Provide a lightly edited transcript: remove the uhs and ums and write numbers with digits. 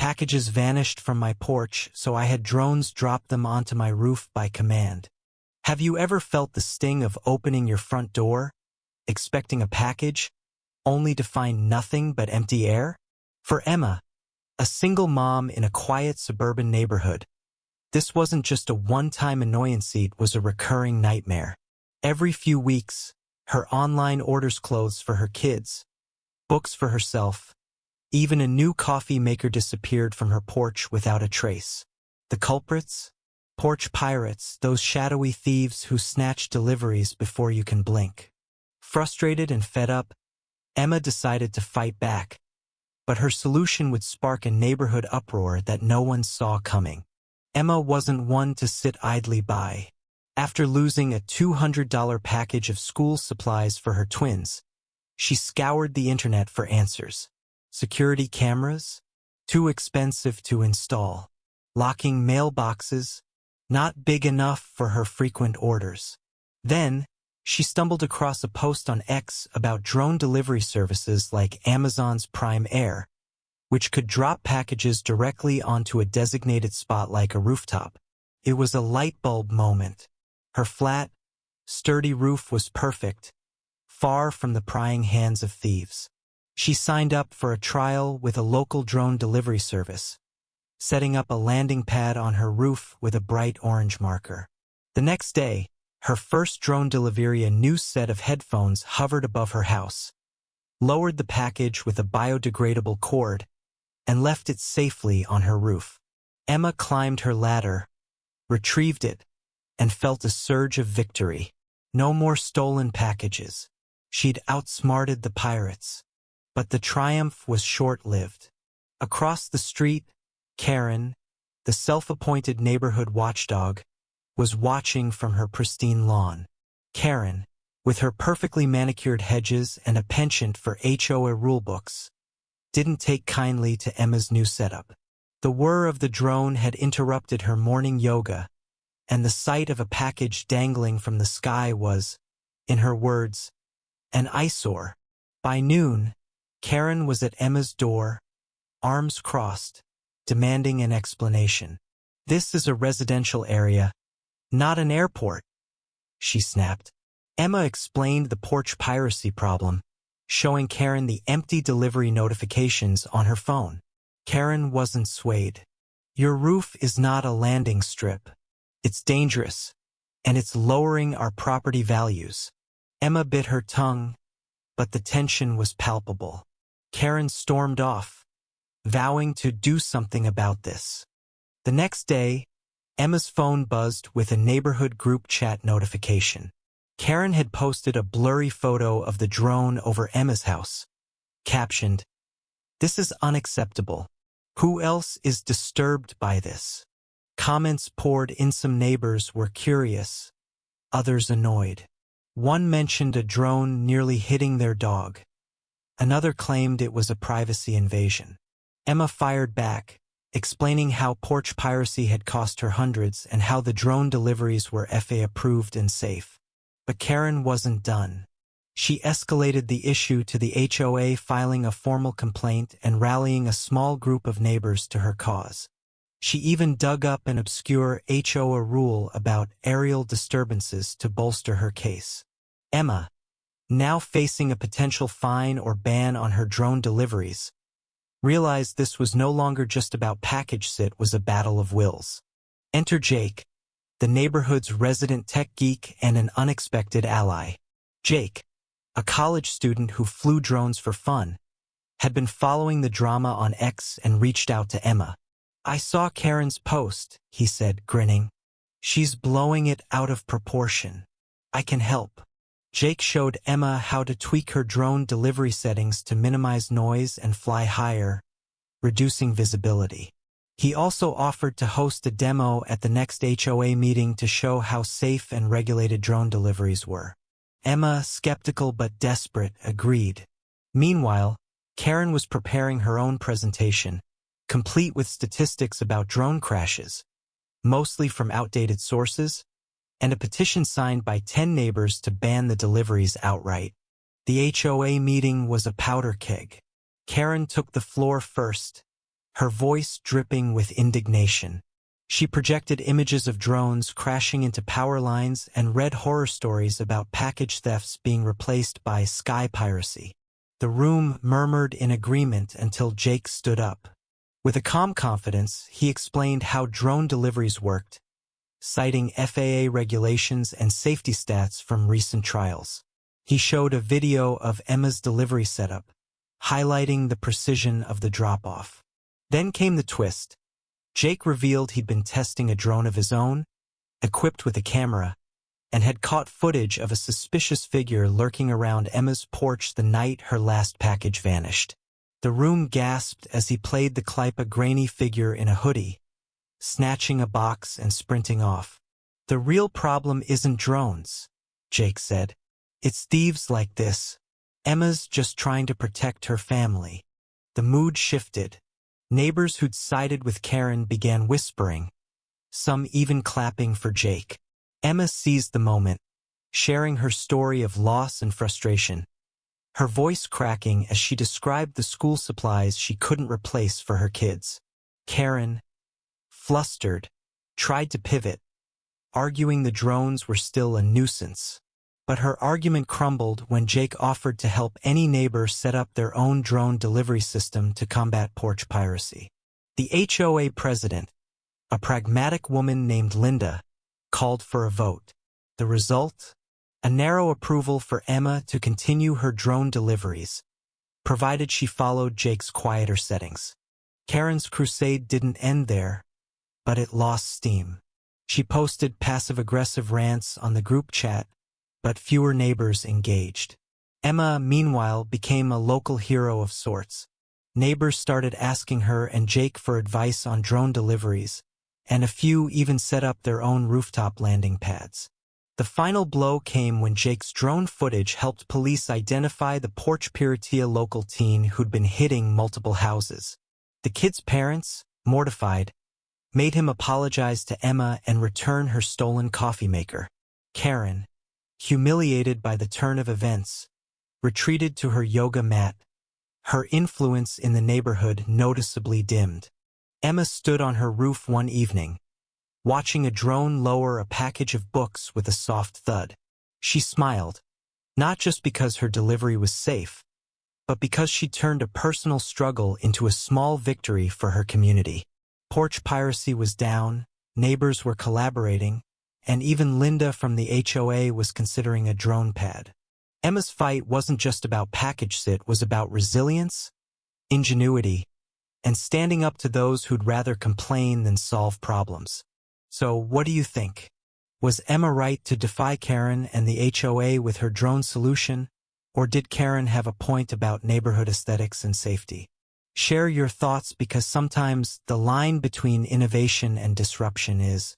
Packages vanished from my porch, so I had drones drop them onto my roof by command. Have you ever felt the sting of opening your front door, expecting a package, only to find nothing but empty air? For Emma, a single mom in a quiet suburban neighborhood, this wasn't just a one-time annoyance, it was a recurring nightmare. Every few weeks, her online orders clothes for her kids, books for herself, even a new coffee maker disappeared from her porch without a trace. The culprits? Porch pirates, those shadowy thieves who snatch deliveries before you can blink. Frustrated and fed up, Emma decided to fight back, but her solution would spark a neighborhood uproar that no one saw coming. Emma wasn't one to sit idly by. After losing a $200 package of school supplies for her twins, she scoured the internet for answers. Security cameras? Too expensive to install. Locking mailboxes? Not big enough for her frequent orders. Then, she stumbled across a post on X about drone delivery services like Amazon's Prime Air, which could drop packages directly onto a designated spot like a rooftop. It was a light bulb moment. Her flat, sturdy roof was perfect, far from the prying hands of thieves. She signed up for a trial with a local drone delivery service, setting up a landing pad on her roof with a bright orange marker. The next day, her first drone delivery, a new set of headphones, hovered above her house, lowered the package with a biodegradable cord, and left it safely on her roof. Emma climbed her ladder, retrieved it, and felt a surge of victory. No more stolen packages. She'd outsmarted the pirates. But the triumph was short-lived. Across the street, Karen, the self-appointed neighborhood watchdog, was watching from her pristine lawn. Karen, with her perfectly manicured hedges and a penchant for HOA rulebooks, didn't take kindly to Emma's new setup. The whir of the drone had interrupted her morning yoga, and the sight of a package dangling from the sky was, in her words, an eyesore. By noon, Karen was at Emma's door, arms crossed, demanding an explanation. "This is a residential area, not an airport," she snapped. Emma explained the porch piracy problem, showing Karen the empty delivery notifications on her phone. Karen wasn't swayed. "Your roof is not a landing strip. It's dangerous, and it's lowering our property values." Emma bit her tongue, but the tension was palpable. Karen stormed off, vowing to do something about this. The next day, Emma's phone buzzed with a neighborhood group chat notification. Karen had posted a blurry photo of the drone over Emma's house, captioned, "This is unacceptable. Who else is disturbed by this?" Comments poured in. Some neighbors were curious, others annoyed. One mentioned a drone nearly hitting their dog. Another claimed it was a privacy invasion. Emma fired back, explaining how porch piracy had cost her hundreds and how the drone deliveries were FAA approved and safe. But Karen wasn't done. She escalated the issue to the HOA, filing a formal complaint and rallying a small group of neighbors to her cause. She even dug up an obscure HOA rule about aerial disturbances to bolster her case. Emma, now facing a potential fine or ban on her drone deliveries, realized this was no longer just about package sit, was a battle of wills. Enter Jake, the neighborhood's resident tech geek and an unexpected ally. Jake, a college student who flew drones for fun, had been following the drama on X and reached out to Emma. "I saw Karen's post," he said, grinning. "She's blowing it out of proportion. I can help." Jake showed Emma how to tweak her drone delivery settings to minimize noise and fly higher, reducing visibility. He also offered to host a demo at the next HOA meeting to show how safe and regulated drone deliveries were. Emma, skeptical but desperate, agreed. Meanwhile, Karen was preparing her own presentation, complete with statistics about drone crashes, mostly from outdated sources, and a petition signed by 10 neighbors to ban the deliveries outright. The HOA meeting was a powder keg. Karen took the floor first, her voice dripping with indignation. She projected images of drones crashing into power lines and read horror stories about package thefts being replaced by sky piracy. The room murmured in agreement until Jake stood up. With a calm confidence, he explained how drone deliveries worked, citing FAA regulations and safety stats from recent trials. He showed a video of Emma's delivery setup, highlighting the precision of the drop-off. Then came the twist. Jake revealed he'd been testing a drone of his own, equipped with a camera, and had caught footage of a suspicious figure lurking around Emma's porch the night her last package vanished. The room gasped as he played the clip, a grainy figure in a hoodie, snatching a box and sprinting off. "The real problem isn't drones," Jake said. "It's thieves like this. Emma's just trying to protect her family." The mood shifted. Neighbors who'd sided with Karen began whispering, some even clapping for Jake. Emma seized the moment, sharing her story of loss and frustration, her voice cracking as she described the school supplies she couldn't replace for her kids. Karen, flustered, tried to pivot, arguing the drones were still a nuisance. But her argument crumbled when Jake offered to help any neighbor set up their own drone delivery system to combat porch piracy. The HOA president, a pragmatic woman named Linda, called for a vote. The result? A narrow approval for Emma to continue her drone deliveries, provided she followed Jake's quieter settings. Karen's crusade didn't end there, but it lost steam. She posted passive-aggressive rants on the group chat, but fewer neighbors engaged. Emma, meanwhile, became a local hero of sorts. Neighbors started asking her and Jake for advice on drone deliveries, and a few even set up their own rooftop landing pads. The final blow came when Jake's drone footage helped police identify the Porch Piratia local teen who'd been hitting multiple houses. The kid's parents, mortified, made him apologize to Emma and return her stolen coffee maker. Karen, humiliated by the turn of events, retreated to her yoga mat. Her influence in the neighborhood noticeably dimmed. Emma stood on her roof one evening, watching a drone lower a package of books with a soft thud. She smiled, not just because her delivery was safe, but because she turned a personal struggle into a small victory for her community. Porch piracy was down, neighbors were collaborating, and even Linda from the HOA was considering a drone pad. Emma's fight wasn't just about package sit, it was about resilience, ingenuity, and standing up to those who'd rather complain than solve problems. So what do you think? Was Emma right to defy Karen and the HOA with her drone solution, or did Karen have a point about neighborhood aesthetics and safety? Share your thoughts, because sometimes the line between innovation and disruption is